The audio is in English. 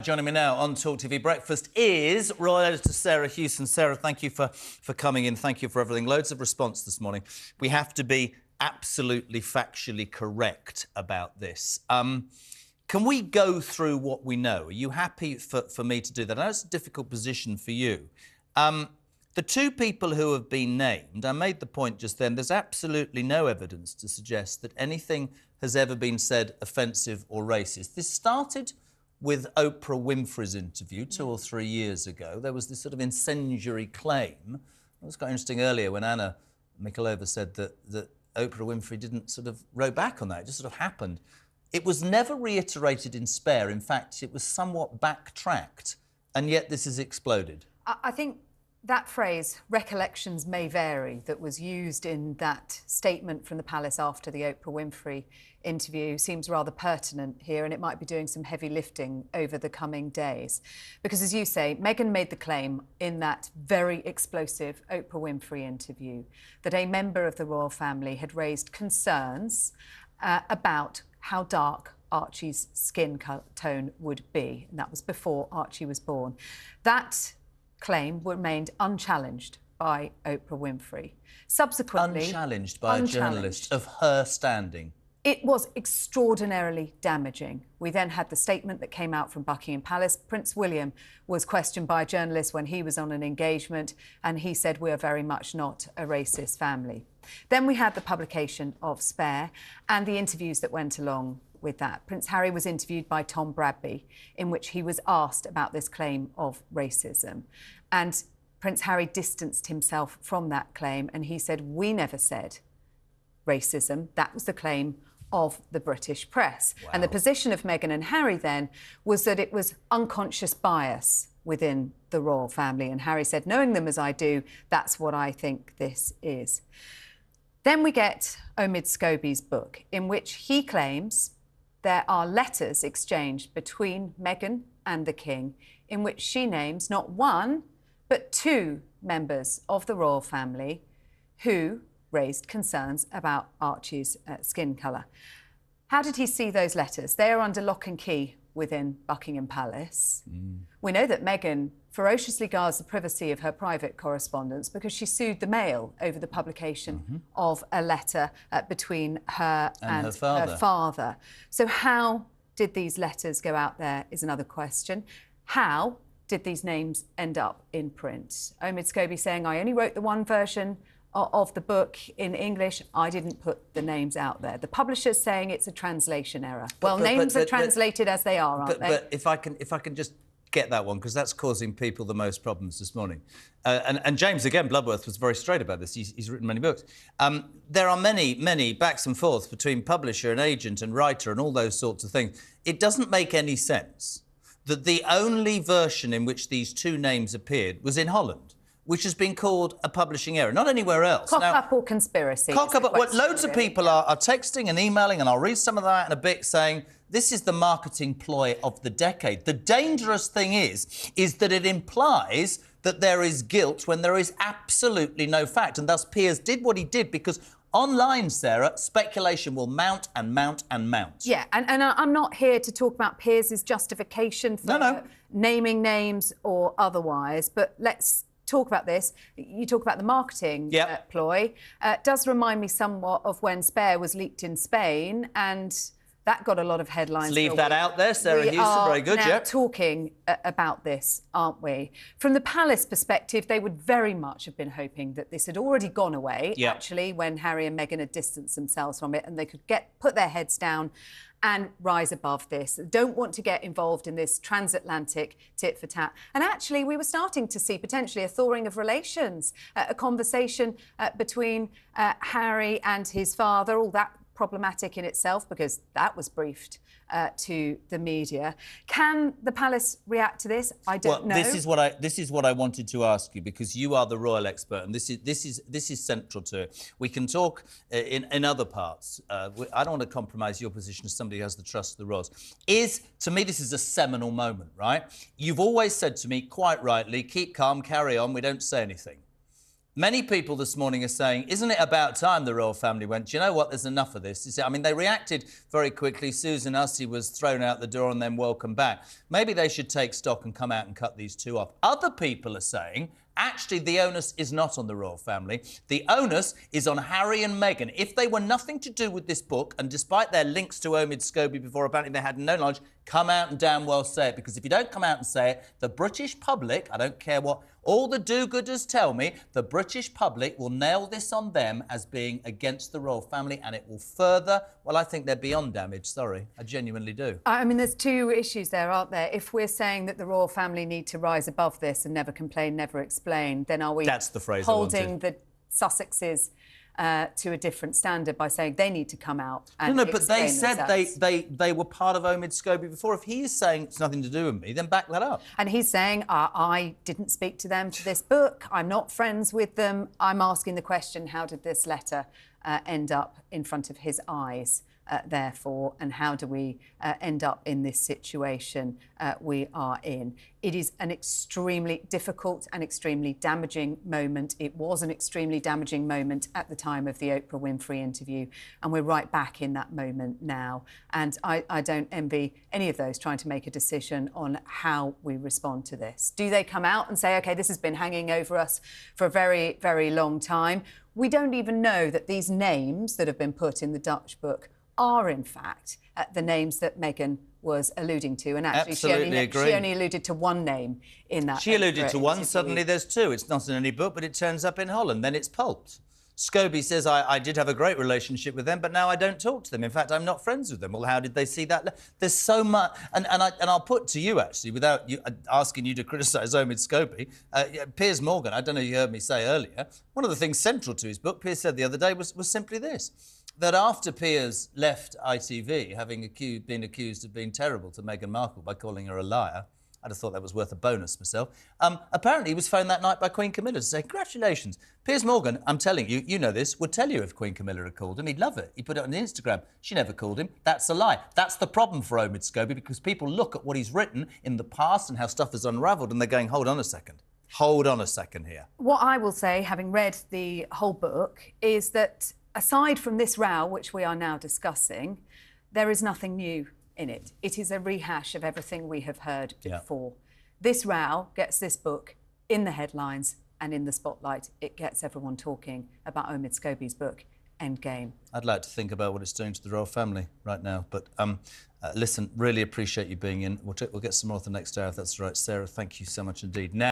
Joining me now on TalkTV Breakfast is Royal Editor Sarah Hewson. Sarah, thank you for coming in. Thank you for everything. Loads of response this morning. We have to be absolutely factually correct about this. Can we go through what we know? Are you happy for me to do that? I know it's a difficult position for you. The two people who have been named, I made the point just then, there's absolutely no evidence to suggest that anything has ever been said offensive or racist. This started with Oprah Winfrey's interview 2 or 3 years ago. There was this sort of incendiary claim. It was quite interesting earlier when Anna Mikalova said that Oprah Winfrey didn't sort of row back on that. It just sort of happened. It was never reiterated in Spare. In fact, it was somewhat backtracked, and yet this has exploded. I think that phrase, recollections may vary, that was used in that statement from the Palace after the Oprah Winfrey interview seems rather pertinent here, and it might be doing some heavy lifting over the coming days. Because, as you say, Meghan made the claim in that very explosive Oprah Winfrey interview that a member of the royal family had raised concerns about how dark Archie's skin tone would be, and that was before Archie was born. That claim remained unchallenged by Oprah Winfrey. Subsequently... Unchallenged by a journalist of her standing. It was extraordinarily damaging. We then had the statement that came out from Buckingham Palace. Prince William was questioned by a journalist when he was on an engagement, and he said, "We are very much not a racist family." Then we had the publication of Spare and the interviews that went along with that. Prince Harry was interviewed by Tom Bradby, in which he was asked about this claim of racism. And Prince Harry distanced himself from that claim, and he said, "We never said racism. That was the claim of the British press." Wow. And the position of Meghan and Harry then was that it was unconscious bias within the royal family. And Harry said, "Knowing them as I do, that's what I think this is." Then we get Omid Scobie's book, in which he claims there are letters exchanged between Meghan and the King, in which she names not one, but 2 members of the royal family who raised concerns about Archie's skin colour. How did he see those letters? They are under lock and key within Buckingham Palace. We know that Meghan ferociously guards the privacy of her private correspondence because she sued the Mail over the publication of a letter between her and her father. So how did these letters go out there is another question. How did these names end up in print? Omid Scobie saying, "I only wrote the one version of the book in English. I didn't put the names out there." The publisher's saying it's a translation error. Names are translated as they are, aren't they? But if I can just get that one, because that's causing people the most problems this morning. And James, again, Bloodworth, was very straight about this. He's written many books. There are many backs and forths between publisher and agent and writer and all those sorts of things. It doesn't make any sense that the only version in which these 2 names appeared was in Holland, which has been called a publishing error, not anywhere else. Cock-up or conspiracy? Cock-up. What loads of people are texting and emailing, and I'll read some of that in a bit, saying this is the marketing ploy of the decade. The dangerous thing is that it implies that there is guilt when there is absolutely no fact, and thus Piers did what he did because online, Sarah, speculation will mount and mount and mount. Yeah, and I'm not here to talk about Piers' justification for naming names or otherwise, but let's talk about this. You talk about the marketing ploy. It does remind me somewhat of when Spare was leaked in Spain, and that got a lot of headlines. Let's leave that out there, Sarah Hewson. Very good, yeah. Talking about this, aren't we? From the Palace perspective, they would very much have been hoping that this had already gone away, actually, when Harry and Meghan had distanced themselves from it, and they could put their heads down and rise above this. Don't want to get involved in this transatlantic tit-for-tat. And actually, we were starting to see potentially a thawing of relations, a conversation between Harry and his father, all that problematic in itself because that was briefed to the media. Can the Palace react to this? I don't know. This is what I wanted to ask you, because you are the royal expert, and this is central to it. We can talk in other parts. I don't want to compromise your position as somebody who has the trust of the royals. To me, this is a seminal moment, right? You've always said to me, quite rightly, keep calm, carry on, we don't say anything. Many people this morning are saying, isn't it about time the royal family went, do you know what, there's enough of this? You see, I mean, they reacted very quickly. Susan Hussey was thrown out the door and then welcomed back. Maybe they should take stock and come out and cut these two off. Other people are saying, actually, the onus is not on the royal family. The onus is on Harry and Meghan. If they were nothing to do with this book, and despite their links to Omid Scobie before, apparently they had no knowledge, come out and damn well say it. Because if you don't come out and say it, the British public, I don't care what all the do-gooders tell me, the British public will nail this on them as being against the royal family, and it will further, well, I think they're beyond damage, sorry. I genuinely do. I mean, there's two issues there, aren't there? If we're saying that the royal family need to rise above this and never complain, never explain, then are we That's the phrase holding the Sussexes to a different standard by saying they need to come out and No, but they explain said themselves? they were part of Omid Scobie before. If he is saying it's nothing to do with me, then back that up. And he's saying, I didn't speak to them for this book. I'm not friends with them. I'm asking the question, how did this letter end up in front of his eyes, therefore, and how do we end up in this situation we are in? It is an extremely difficult and extremely damaging moment. It was an extremely damaging moment at the time of the Oprah Winfrey interview, and we're right back in that moment now. And I don't envy any of those trying to make a decision on how we respond to this. Do they come out and say, OK, this has been hanging over us for a very, very long time? We don't even know that these names that have been put in the Dutch book are, in fact, the names that Meghan was alluding to. And actually, she only alluded to one name in that. She alluded to one, suddenly there's two. It's not in any book, but it turns up in Holland, then it's pulped. Scobie says, I did have a great relationship with them, but now I don't talk to them. In fact, I'm not friends with them. Well, how did they see that? There's so much... And I'll put to you, actually, without you, asking you to criticise Omid Scobie, Piers Morgan, I don't know if you heard me say earlier, one of the things central to his book, Piers said the other day, was simply this, that after Piers left ITV, having been accused of being terrible to Meghan Markle by calling her a liar, I'd have thought that was worth a bonus myself. Apparently, he was phoned that night by Queen Camilla to say, congratulations. Piers Morgan, I'm telling you, you know this, would tell you if Queen Camilla had called him. He'd love it. He put it on Instagram. She never called him. That's a lie. That's the problem for Omid Scobie, because people look at what he's written in the past and how stuff has unravelled, and they're going, hold on a second. Hold on a second here. What I will say, having read the whole book, is that aside from this row, which we are now discussing, there is nothing new in it. It is a rehash of everything we have heard before. This row gets this book in the headlines and in the spotlight. It gets everyone talking about Omid Scobie's book, Endgame. I'd like to think about what it's doing to the royal family right now. But listen, really appreciate you being in. We'll get some more at the next hour, if that's right. Sarah, thank you so much indeed. Now.